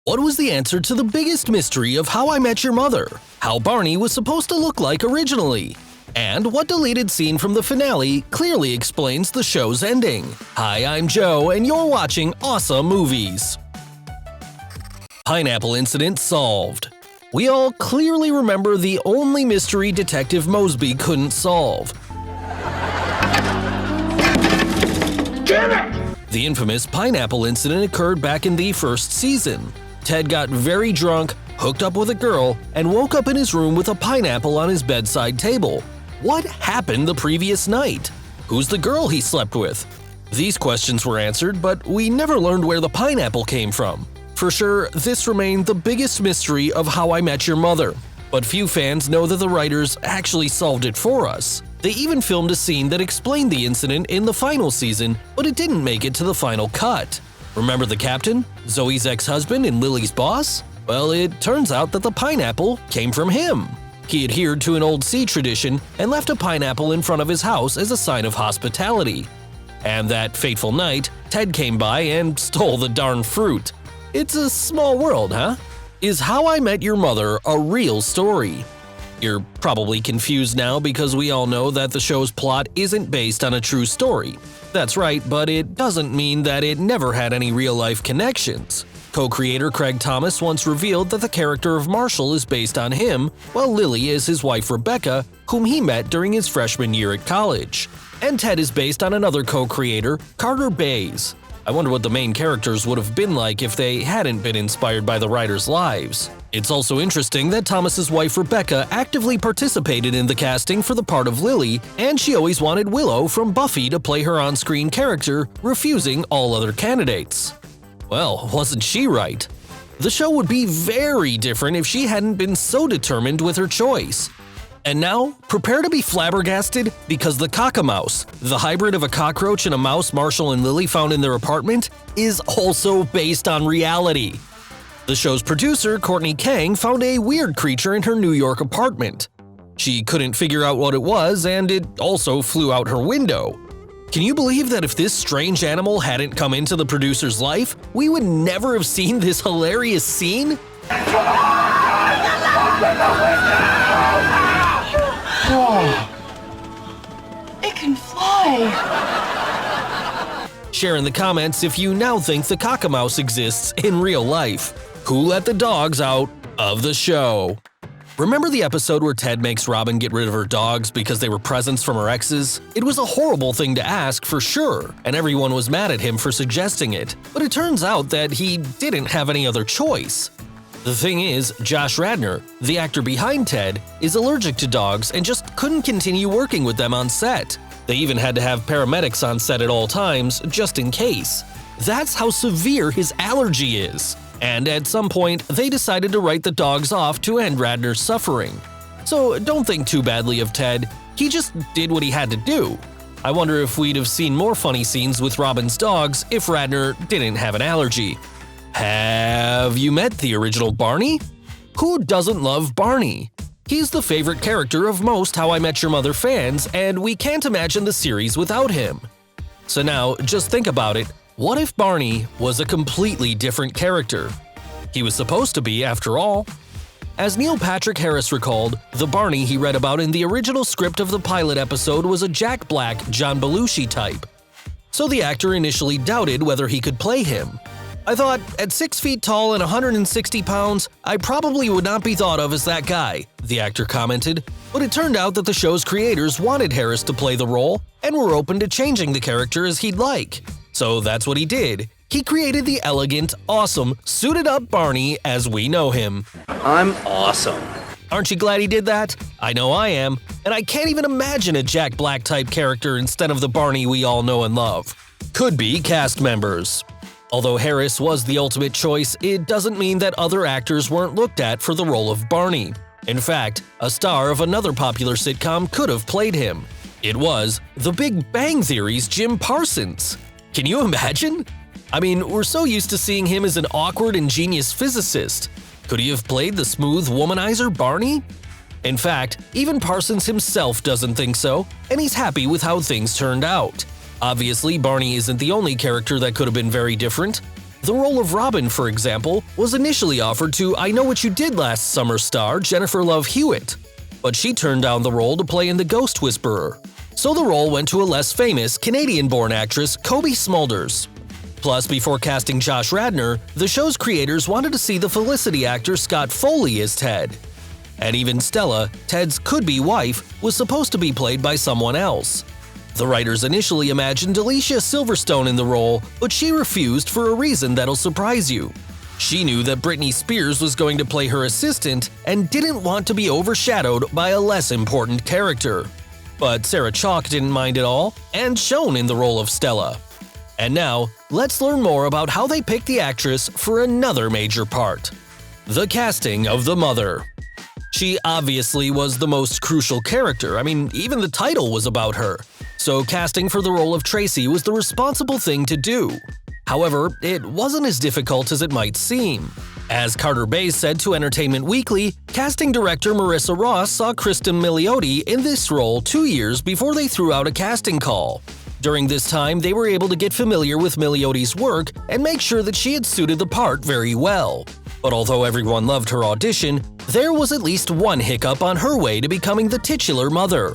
What was the answer to the biggest mystery of How I Met Your Mother? How Barney was supposed to look like originally? And what deleted scene from the finale clearly explains the show's ending? Hi, I'm Joe, and you're watching OSSA Movies. Pineapple Incident Solved. We all clearly remember the only mystery Detective Mosby couldn't solve. Damn it! The infamous pineapple incident occurred back in the first season. Ted got very drunk, hooked up with a girl, and woke up in his room with a pineapple on his bedside table. What happened the previous night? Who's the girl he slept with? These questions were answered, but we never learned where the pineapple came from. For sure, this remained the biggest mystery of How I Met Your Mother. But few fans know that the writers actually solved it for us. They even filmed a scene that explained the incident in the final season, but it didn't make it to the final cut. Remember the captain? Zoe's ex-husband and Lily's boss? Well, it turns out that the pineapple came from him. He adhered to an old sea tradition and left a pineapple in front of his house as a sign of hospitality. And that fateful night, Ted came by and stole the darn fruit. It's a small world, huh? Is How I Met Your Mother a real story? You're probably confused now because we all know that the show's plot isn't based on a true story. That's right, but it doesn't mean that it never had any real-life connections. Co-creator Craig Thomas once revealed that the character of Marshall is based on him, while Lily is his wife Rebecca, whom he met during his freshman year at college. And Ted is based on another co-creator, Carter Bays. I wonder what the main characters would have been like if they hadn't been inspired by the writers' lives. It's also interesting that Thomas's wife Rebecca actively participated in the casting for the part of Lily, and she always wanted Willow from Buffy to play her on-screen character, refusing all other candidates. Well, wasn't she right? The show would be very different if she hadn't been so determined with her choice. And now, prepare to be flabbergasted because the cockamouse, the hybrid of a cockroach and a mouse Marshall and Lily found in their apartment, is also based on reality. The show's producer, Courtney Kang, found a weird creature in her New York apartment. She couldn't figure out what it was, and it also flew out her window. Can you believe that if this strange animal hadn't come into the producer's life, we would never have seen this hilarious scene? It can fly! Share in the comments if you now think the cockamouse exists in real life. Who let the dogs out of the show? Remember the episode where Ted makes Robin get rid of her dogs because they were presents from her exes? It was a horrible thing to ask for sure, and everyone was mad at him for suggesting it. But it turns out that he didn't have any other choice. The thing is, Josh Radnor, the actor behind Ted, is allergic to dogs and just couldn't continue working with them on set. They even had to have paramedics on set at all times, just in case. That's how severe his allergy is. And at some point, they decided to write the dogs off to end Radnor's suffering. So don't think too badly of Ted, he just did what he had to do. I wonder if we'd have seen more funny scenes with Robin's dogs if Radnor didn't have an allergy. Have you met the original Barney? Who doesn't love Barney? He's the favorite character of most How I Met Your Mother fans, and we can't imagine the series without him. So now, just think about it. What if Barney was a completely different character? He was supposed to be, after all. As Neil Patrick Harris recalled, the Barney he read about in the original script of the pilot episode was a Jack Black, John Belushi type. So the actor initially doubted whether he could play him. I thought, at 6 feet tall and 160 pounds, I probably would not be thought of as that guy, the actor commented. But it turned out that the show's creators wanted Harris to play the role and were open to changing the character as he'd like. So that's what he did. He created the elegant, awesome, suited-up Barney as we know him. I'm awesome. Aren't you glad he did that? I know I am, and I can't even imagine a Jack Black-type character instead of the Barney we all know and love. Could be cast members. Although Harris was the ultimate choice, it doesn't mean that other actors weren't looked at for the role of Barney. In fact, a star of another popular sitcom could have played him. It was The Big Bang Theory's Jim Parsons. Can you imagine? I mean, we're so used to seeing him as an awkward, ingenious physicist. Could he have played the smooth womanizer Barney? In fact, even Parsons himself doesn't think so, and he's happy with how things turned out. Obviously, Barney isn't the only character that could have been very different. The role of Robin, for example, was initially offered to I Know What You Did Last Summer star Jennifer Love Hewitt, but she turned down the role to play in The Ghost Whisperer. So the role went to a less famous Canadian-born actress, Kobe Smulders. Plus, before casting Josh Radnor, the show's creators wanted to see the Felicity actor Scott Foley as Ted. And even Stella, Ted's could-be wife, was supposed to be played by someone else. The writers initially imagined Alicia Silverstone in the role, but she refused for a reason that'll surprise you. She knew that Britney Spears was going to play her assistant and didn't want to be overshadowed by a less important character. But Sarah Chalke didn't mind at all and shone in the role of Stella. And now, let's learn more about how they picked the actress for another major part. The casting of the mother. She obviously was the most crucial character. I mean, even the title was about her. So casting for the role of Tracy was the responsible thing to do. However, it wasn't as difficult as it might seem. As Carter Bays said to Entertainment Weekly, casting director Marissa Ross saw Kristen Milioti in this role 2 years before they threw out a casting call. During this time, they were able to get familiar with Milioti's work and make sure that she had suited the part very well. But although everyone loved her audition, there was at least one hiccup on her way to becoming the titular mother.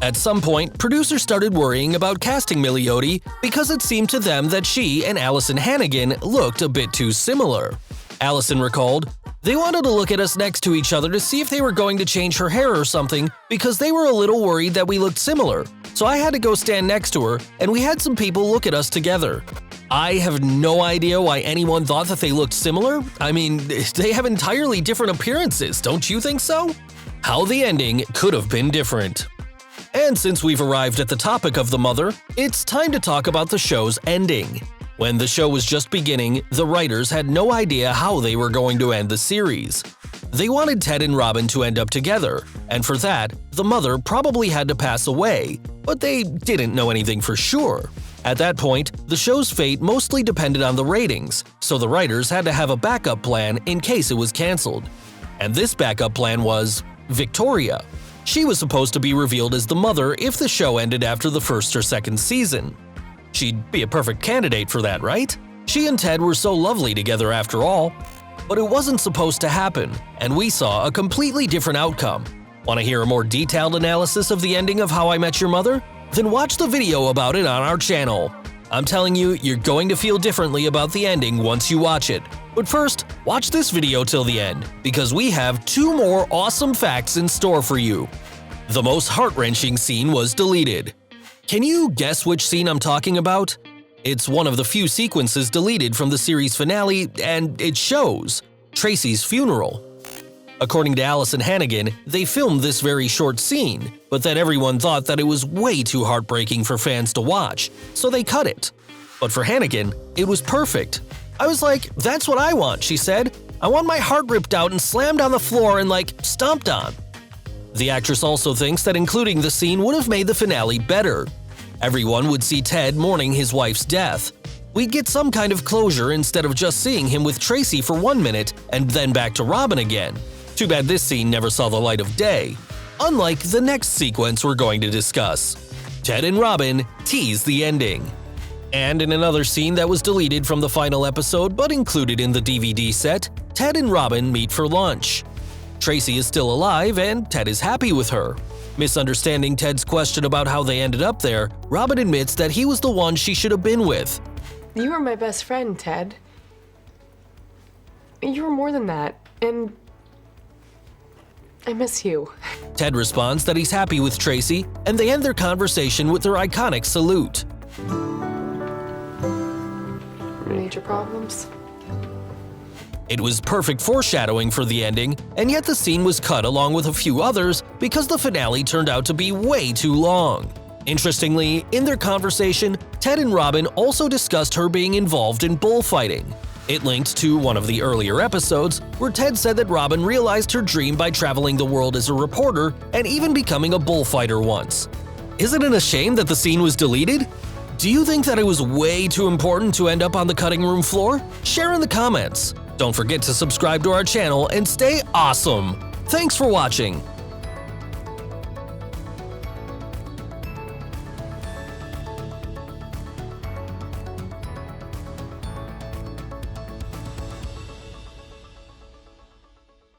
At some point, producers started worrying about casting Milioti because it seemed to them that she and Allison Hannigan looked a bit too similar. Allison recalled, "They wanted to look at us next to each other to see if they were going to change her hair or something because they were a little worried that we looked similar. So I had to go stand next to her, and we had some people look at us together." I have no idea why anyone thought that they looked similar. I mean, they have entirely different appearances, don't you think so? How the ending could have been different. And since we've arrived at the topic of the mother, it's time to talk about the show's ending. When the show was just beginning, the writers had no idea how they were going to end the series. They wanted Ted and Robin to end up together, and for that, the mother probably had to pass away, but they didn't know anything for sure. At that point, the show's fate mostly depended on the ratings, so the writers had to have a backup plan in case it was canceled. And this backup plan was Victoria. She was supposed to be revealed as the mother if the show ended after the first or second season. She'd be a perfect candidate for that, right? She and Ted were so lovely together after all. But it wasn't supposed to happen, and we saw a completely different outcome. Want to hear a more detailed analysis of the ending of How I Met Your Mother? Then watch the video about it on our channel. I'm telling you, you're going to feel differently about the ending once you watch it. But first, watch this video till the end, because we have 2 more awesome facts in store for you. The most heart-wrenching scene was deleted. Can you guess which scene I'm talking about? It's one of the few sequences deleted from the series finale, and it shows Tracy's funeral. According to Allison Hannigan, they filmed this very short scene, but then everyone thought that it was way too heartbreaking for fans to watch, so they cut it. But for Hannigan, it was perfect. "I was like, that's what I want," she said. "I want my heart ripped out and slammed on the floor and stomped on." The actress also thinks that including the scene would have made the finale better. Everyone would see Ted mourning his wife's death. We'd get some kind of closure instead of just seeing him with Tracy for 1 minute and then back to Robin again. Too bad this scene never saw the light of day. Unlike the next sequence we're going to discuss. Ted and Robin tease the ending. And in another scene that was deleted from the final episode but included in the DVD set, Ted and Robin meet for lunch. Tracy is still alive and Ted is happy with her. Misunderstanding Ted's question about how they ended up there, Robin admits that he was the one she should have been with. You were my best friend, Ted. You were more than that, and I miss you. Ted responds that he's happy with Tracy, and they end their conversation with their iconic salute. Major problems? It was perfect foreshadowing for the ending, and yet the scene was cut along with a few others because the finale turned out to be way too long. Interestingly, in their conversation, Ted and Robin also discussed her being involved in bullfighting. It linked to one of the earlier episodes where Ted said that Robin realized her dream by traveling the world as a reporter and even becoming a bullfighter once. Isn't it a shame that the scene was deleted? Do you think that it was way too important to end up on the cutting room floor? Share in the comments. Don't forget to subscribe to our channel and stay awesome! Thanks for watching!